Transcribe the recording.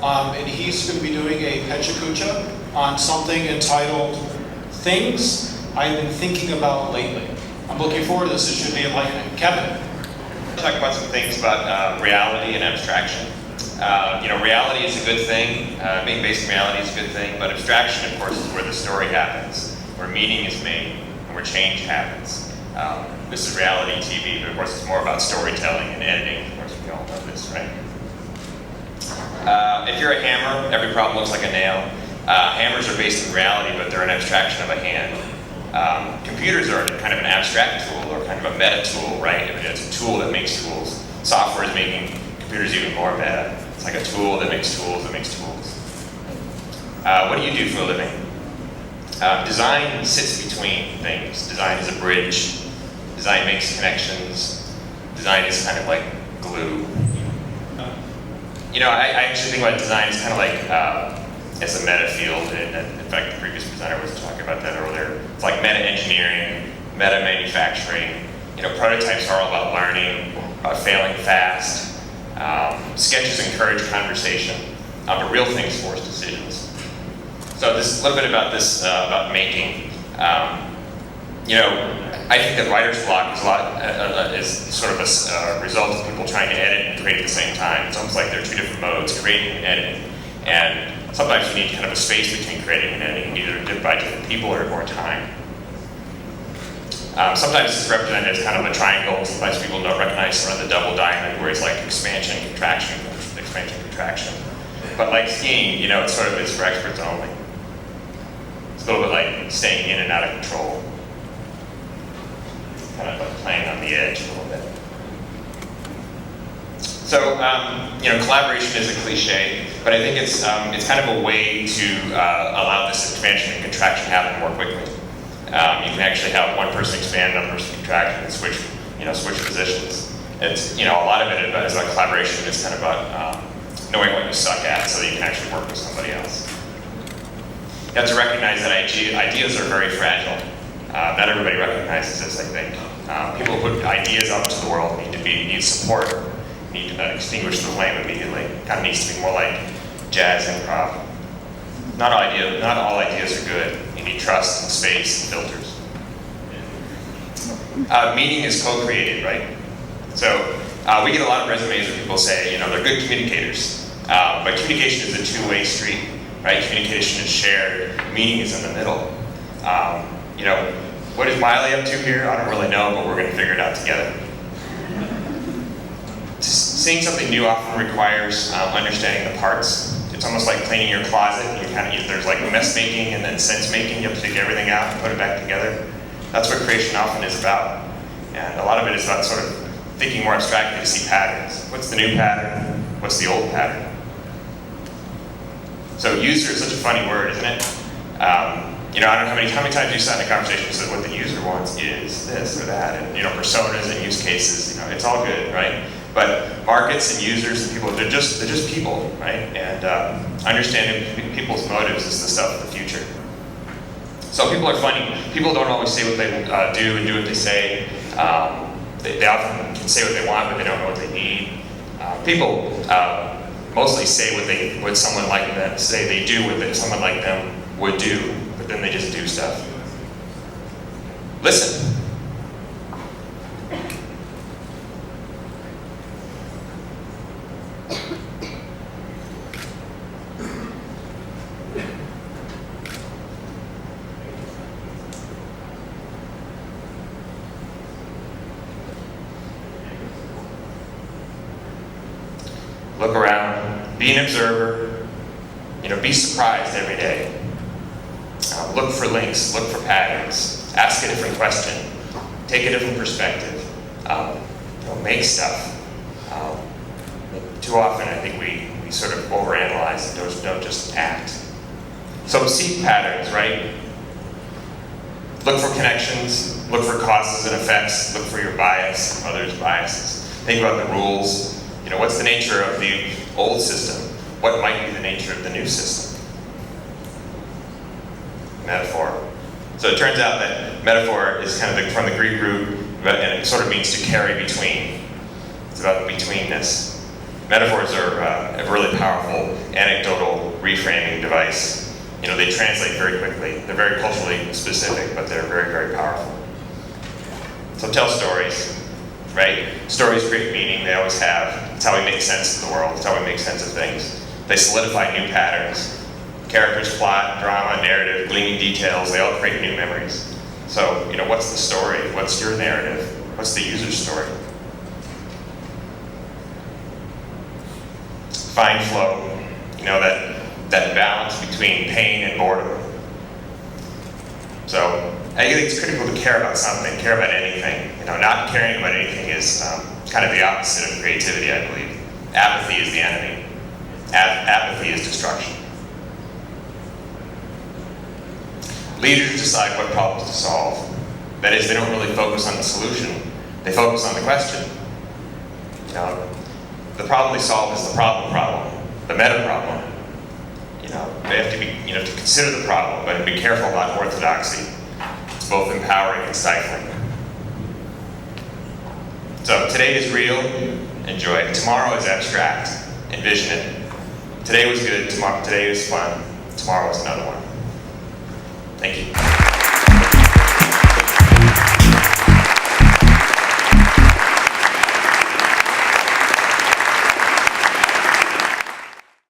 and he's going to be doing a Pecha Kucha on something entitled Things I've Been Thinking About Lately. I'm looking forward to this. It should be enlightening. Kevin. Talk about some things about reality and abstraction. Reality is a good thing. Being based in reality is a good thing, but abstraction, of course, is where the story happens, where meaning is made, and where change happens. This is reality TV, but of course it's more about storytelling and editing. Of course, we all know this, right? If you're a hammer, every problem looks like a nail. Hammers are based in reality, but they're an abstraction of a hand. Computers are kind of an abstract tool, or kind of a meta tool, right? I mean, it's a tool that makes tools. Software is making computers even more meta. It's like a tool that makes tools that makes tools. What do you do for a living? Design sits between things. Design is a bridge. Design makes connections. Design is kind of like glue. I actually think about design as kind of like as a meta field, and in fact, the previous presenter was talking about that earlier. It's like meta engineering, meta manufacturing. Prototypes are all about learning, about failing fast. Sketches encourage conversation, but real things force decisions. So this a little bit about this about making. I think that writer's block is sort of a result of people trying to edit and create at the same time. It's almost like there are two different modes, creating and editing. And sometimes you need kind of a space between creating and editing, either by different people or time. Sometimes it's represented as kind of a triangle. Sometimes people don't recognize sort of the double diamond, where it's like expansion, contraction, expansion, contraction. But like skiing, it's for experts only. It's a little bit like staying in and out of control. Kind of like playing on the edge a little bit. So, collaboration is a cliche, but I think it's kind of a way to allow this expansion and contraction to happen more quickly. You can actually have one person expand, another person contract, and switch positions. It's a lot of it is about collaboration. It's kind of about knowing what you suck at, so that you can actually work with somebody else. You have to recognize that ideas are very fragile. Not everybody recognizes this, I think. People who put ideas out into the world need support, need to extinguish the flame immediately. It kind of needs to be more like jazz improv. Not all ideas are good. You need trust and space and filters. Meaning is co-created, right? So we get a lot of resumes where people say, they're good communicators. But communication is a two-way street, right? Communication is shared. Meaning is in the middle. What is Miley up to here? I don't really know, but we're going to figure it out together. Seeing something new often requires understanding the parts. It's almost like cleaning your closet. There's like mess making and then sense making. You have to take everything out and put it back together. That's what creation often is about. And a lot of it is about sort of thinking more abstractly to see patterns. What's the new pattern? What's the old pattern? So user is such a funny word, isn't it? I don't know how many times you sat in a conversation and said what the user wants is this or that, and personas and use cases. It's all good, right? But markets and users and people, they're just people, right? And understanding people's motives is the stuff of the future. So people are funny. People don't always say what they do and do what they say. They often can say what they want, but they don't know what they need. People mostly say what someone like them say they do what someone like them would do, but then they just do stuff. Listen. Look around, be an observer, be surprised every day. Look for links, look for patterns, ask a different question, take a different perspective, make stuff. Too often I think we sort of overanalyze and don't just act. So seek patterns, right? Look for connections, look for causes and effects, look for your bias, others' biases. Think about the rules. What's the nature of the old system? What might be the nature of the new system? Meta-phor. So it turns out that meta-phor is kind of from the Greek root, and it sort of means to carry between. It's about betweenness. Metaphors are really powerful, and anecdotal reframing device. They translate very quickly. They're very culturally specific, but they're very, very powerful. So tell stories, right? Stories create meaning, they always have. It's how we make sense of the world, it's how we make sense of things. They solidify new patterns. Characters, plot, drama, narrative, gleaming details, they all create new memories. So, what's the story? What's your narrative? What's the user's story? Find flow, that balance between pain and boredom. So, I think it's critical to care about something, care about anything. Not caring about anything is kind of the opposite of creativity, I believe. Apathy is the enemy. Apathy is destruction. Leaders decide what problems to solve. That is, they don't really focus on the solution. They focus on the question. The problem they solve is the problem, the meta problem. They have to be, to consider the problem, but be careful about orthodoxy. It's both empowering and stifling. So today is real, enjoy it. Tomorrow is abstract, envision it. Today was good, today was fun, tomorrow is another one.